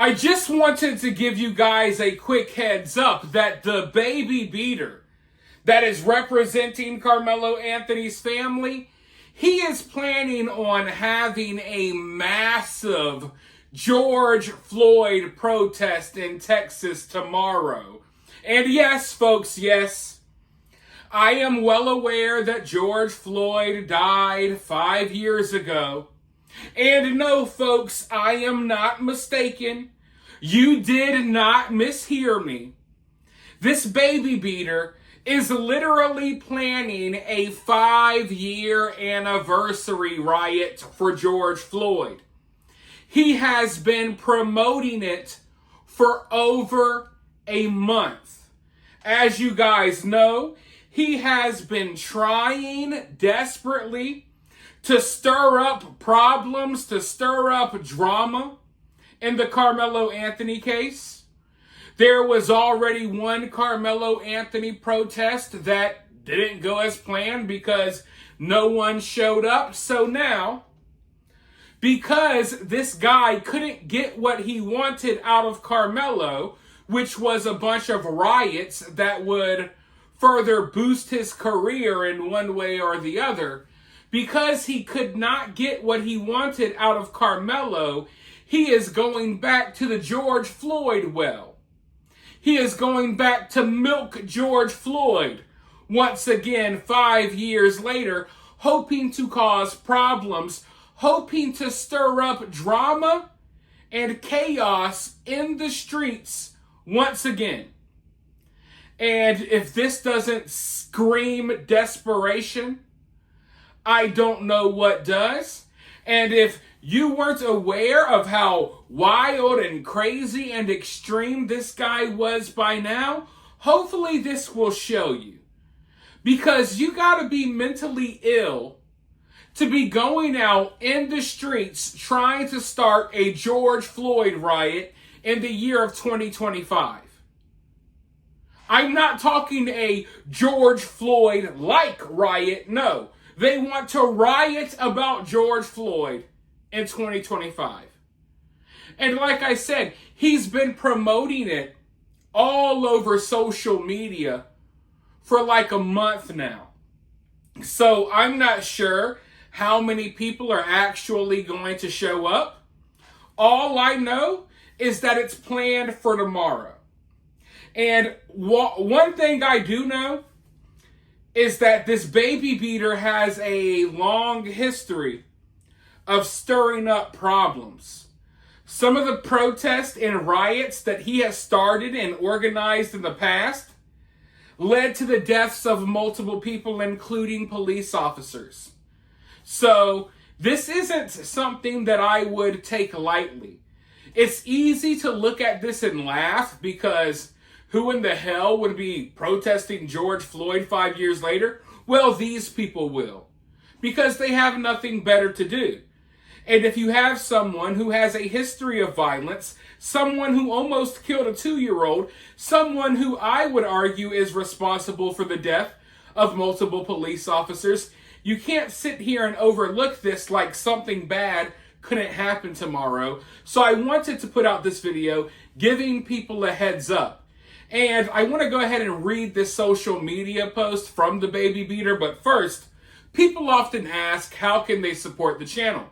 I just wanted to give you guys a quick heads up that the baby beater that is representing Carmelo Anthony's family, he is planning on having a massive George Floyd protest in Texas tomorrow. And yes, folks, yes, I am well aware that George Floyd died 5 years ago. And no, folks, I am not mistaken. You did not mishear me. This baby beater is literally planning a 5-year anniversary riot for George Floyd. He has been promoting it for over a month. As you guys know, he has been trying desperately to stir up problems, to stir up drama in the Carmelo Anthony case. There was already one Carmelo Anthony protest that didn't go as planned because no one showed up. So now, because this guy couldn't get what he wanted out of Carmelo, which was a bunch of riots that would further boost his career in one way or the other, because he could not get what he wanted out of Carmelo, he is going back to the George Floyd well. He is going back to milk George Floyd once again 5 years later, hoping to cause problems, hoping to stir up drama and chaos in the streets once again. And if this doesn't scream desperation, I don't know what does. And if you weren't aware of how wild and crazy and extreme this guy was by now, hopefully this will show you. Because you gotta be mentally ill to be going out in the streets trying to start a George Floyd riot in the year of 2025. I'm not talking a George Floyd-like riot, no. They want to riot about George Floyd in 2025. And like I said, he's been promoting it all over social media for like a month now. So I'm not sure how many people are actually going to show up. All I know is that it's planned for tomorrow. And one thing I do know is that this baby beater has a long history of stirring up problems. Some of the protests and riots that he has started and organized in the past led to the deaths of multiple people, including police officers. So this isn't something that I would take lightly. It's easy to look at this and laugh because who in the hell would be protesting George Floyd 5 years later? Well, these people will, because they have nothing better to do. And if you have someone who has a history of violence, someone who almost killed a 2-year-old, someone who I would argue is responsible for the death of multiple police officers, you can't sit here and overlook this like something bad couldn't happen tomorrow. So I wanted to put out this video giving people a heads up. And I want to go ahead and read this social media post from the baby beater. But first, people often ask, how can they support the channel?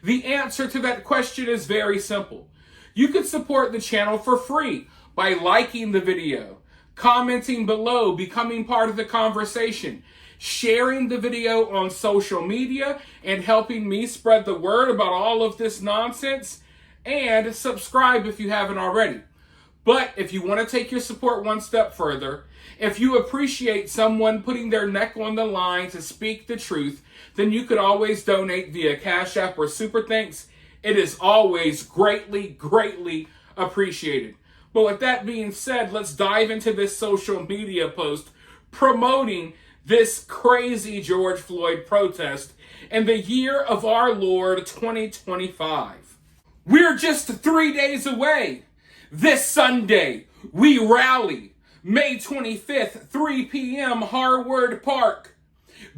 The answer to that question is very simple. You could support the channel for free by liking the video, commenting below, becoming part of the conversation, sharing the video on social media, and helping me spread the word about all of this nonsense, and subscribe if you haven't already. But if you want to take your support one step further, if you appreciate someone putting their neck on the line to speak the truth, then you could always donate via Cash App or Super Thanks. It is always greatly, greatly appreciated. But with that being said, let's dive into this social media post promoting this crazy George Floyd protest in the year of our Lord 2025. We're just 3 days away. This Sunday, we rally, May 25th, 3 p.m., Harvard Park.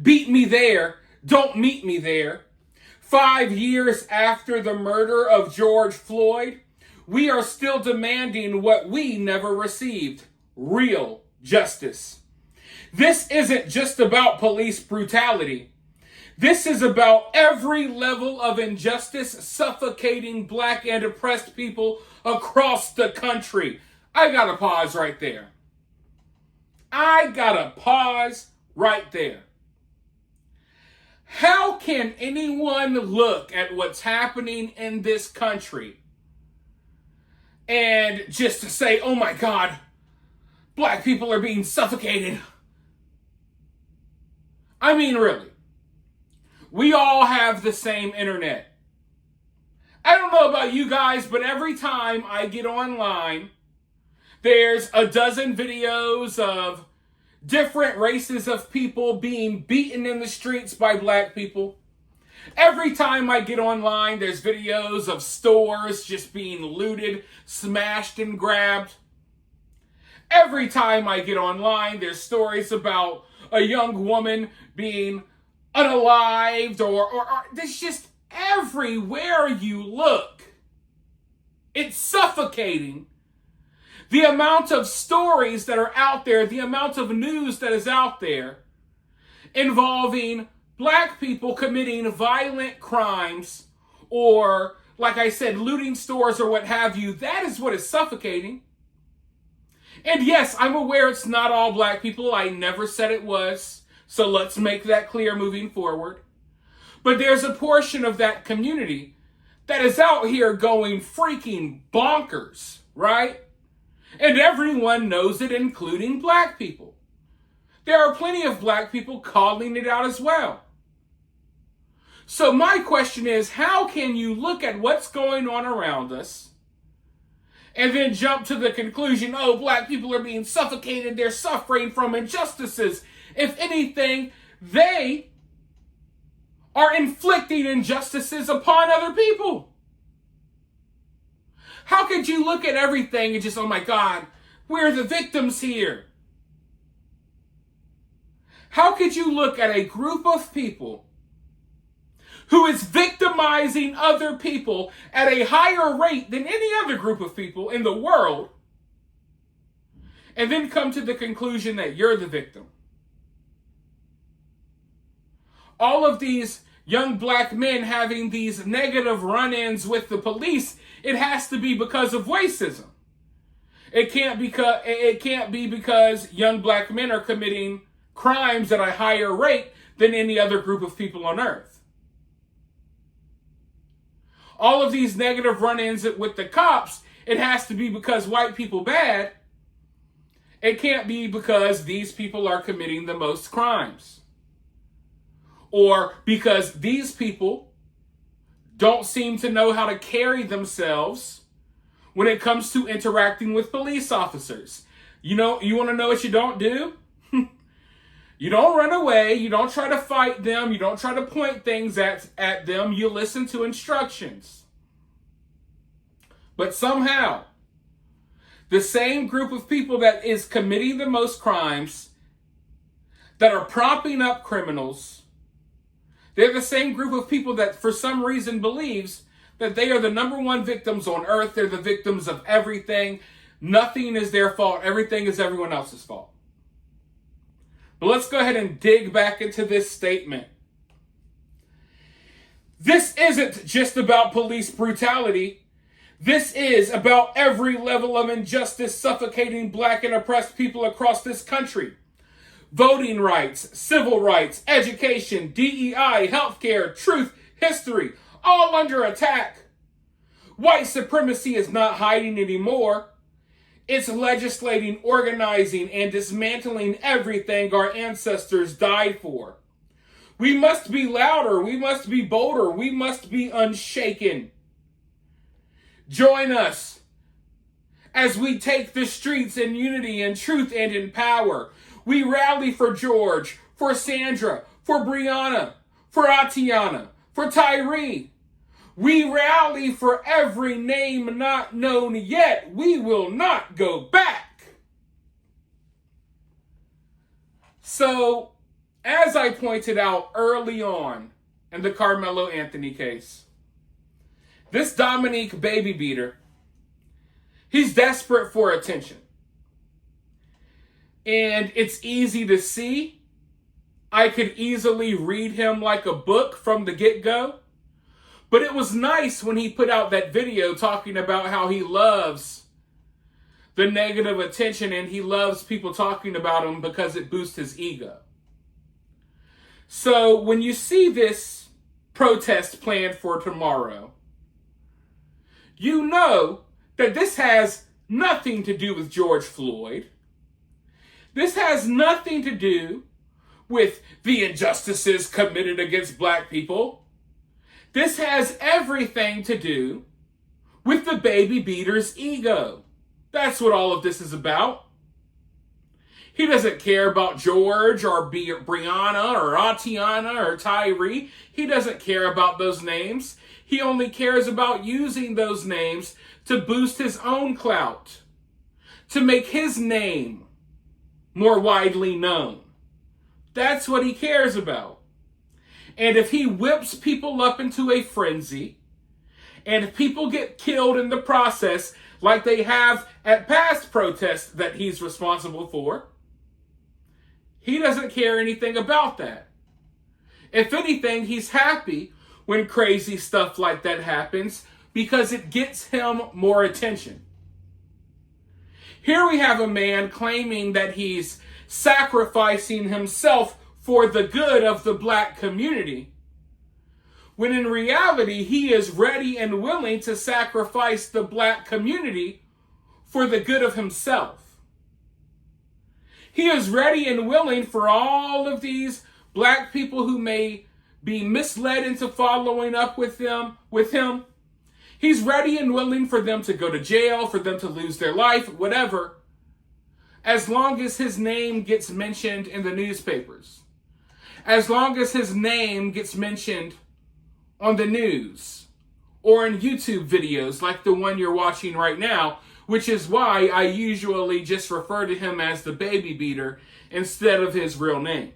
Beat me there, don't meet me there. 5 years after the murder of George Floyd, we are still demanding what we never received: real justice. This isn't just about police brutality. This is about every level of injustice suffocating black and oppressed people across the country. I gotta pause right there. How can anyone look at what's happening in this country and just to say, oh my God, black people are being suffocated? I mean, really. We all have the same internet. I don't know about you guys, but every time I get online, there's a dozen videos of different races of people being beaten in the streets by black people. Every time I get online, there's videos of stores just being looted, smashed, and grabbed. Every time I get online, there's stories about a young woman being unalived, or there's just everywhere you look. It's suffocating. The amount of stories that are out there, the amount of news that is out there involving black people committing violent crimes or, like I said, looting stores or what have you, that is what is suffocating. And yes, I'm aware it's not all black people. I never said it was. So let's make that clear moving forward. But there's a portion of that community that is out here going freaking bonkers, right? And everyone knows it, including black people. There are plenty of black people calling it out as well. So my question is, how can you look at what's going on around us and then jump to the conclusion, oh, black people are being suffocated, they're suffering from injustices? If anything, they are inflicting injustices upon other people. How could you look at everything and just, oh my God, we're the victims here? How could you look at a group of people who is victimizing other people at a higher rate than any other group of people in the world, and then come to the conclusion that you're the victim? All of these young black men having these negative run-ins with the police, it has to be because of racism. It can't be because young black men are committing crimes at a higher rate than any other group of people on earth. All of these negative run-ins with the cops, it has to be because white people bad. It can't be because these people are committing the most crimes. Or because these people don't seem to know how to carry themselves when it comes to interacting with police officers. You want to know what you don't do? You don't run away. You don't try to fight them. You don't try to point things at them. You listen to instructions. But somehow, the same group of people that is committing the most crimes, that are propping up criminals, they're the same group of people that for some reason believes that they are the number one victims on earth. They're the victims of everything. Nothing is their fault. Everything is everyone else's fault. But let's go ahead and dig back into this statement. This isn't just about police brutality. This is about every level of injustice suffocating black and oppressed people across this country. Voting rights, civil rights, education, DEI, healthcare, truth, history, all under attack. White supremacy is not hiding anymore. It's legislating, organizing, and dismantling everything our ancestors died for. We must be louder. We must be bolder. We must be unshaken. Join us as we take the streets in unity and truth and in power. We rally for George, for Sandra, for Brianna, for Atiana, for Tyree. We rally for every name not known yet. We will not go back. So, as I pointed out early on in the Karmelo Anthony case, this Dominique baby beater He's desperate for attention. And it's easy to see. I could easily read him like a book from the get-go. But it was nice when he put out that video talking about how he loves the negative attention and he loves people talking about him because it boosts his ego. So when you see this protest planned for tomorrow, you know that this has nothing to do with George Floyd. This has nothing to do with the injustices committed against black people. This has everything to do with the baby beater's ego. That's what all of this is about. He doesn't care about George or Brianna or Atiana or Tyree. He doesn't care about those names. He only cares about using those names to boost his own clout, to make his name more widely known. That's what he cares about. And if he whips people up into a frenzy, and if people get killed in the process, like they have at past protests that he's responsible for, he doesn't care anything about that. If anything, he's happy when crazy stuff like that happens because it gets him more attention. Here we have a man claiming that he's sacrificing himself for the good of the black community, when in reality he is ready and willing to sacrifice the black community for the good of himself. He is ready and willing for all of these black people who may be misled into following up with him. He's ready and willing for them to go to jail, for them to lose their life, whatever, as long as his name gets mentioned in the newspapers, as long as his name gets mentioned on the news or in YouTube videos like the one you're watching right now, which is why I usually just refer to him as the baby beater instead of his real name.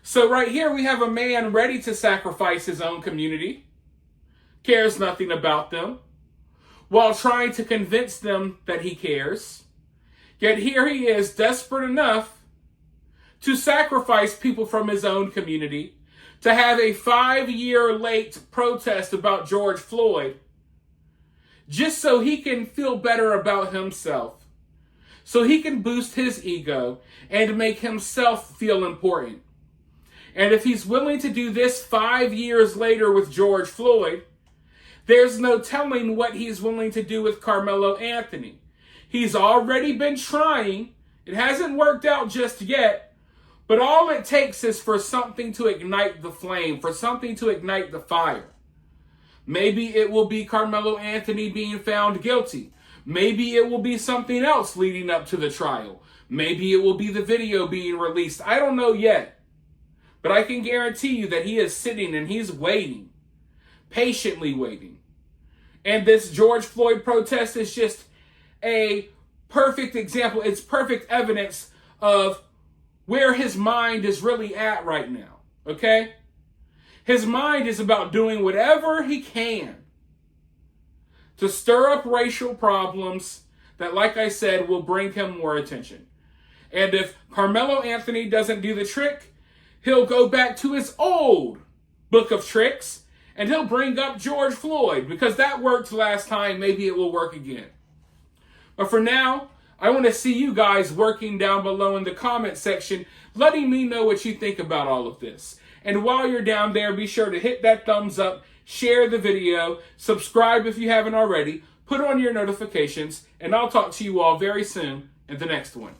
So right here we have a man ready to sacrifice his own community, cares nothing about them, while trying to convince them that he cares. Yet here he is, desperate enough to sacrifice people from his own community, to have a 5-year late protest about George Floyd, just so he can feel better about himself, so he can boost his ego and make himself feel important. And if he's willing to do this 5 years later with George Floyd, there's no telling what he's willing to do with Karmelo Anthony. He's already been trying. It hasn't worked out just yet, but all it takes is for something to ignite the flame, for something to ignite the fire. Maybe it will be Karmelo Anthony being found guilty. Maybe it will be something else leading up to the trial. Maybe it will be the video being released. I don't know yet. But I can guarantee you that he is sitting and he's waiting, patiently waiting. And this George Floyd protest is just a perfect example. It's perfect evidence of where his mind is really at right now, okay? His mind is about doing whatever he can to stir up racial problems that, like I said, will bring him more attention. And if Karmelo Anthony doesn't do the trick, he'll go back to his old book of tricks and he'll bring up George Floyd because that worked last time. Maybe it will work again. But for now, I want to see you guys working down below in the comment section, letting me know what you think about all of this. And while you're down there, be sure to hit that thumbs up, share the video, subscribe if you haven't already, put on your notifications, and I'll talk to you all very soon in the next one.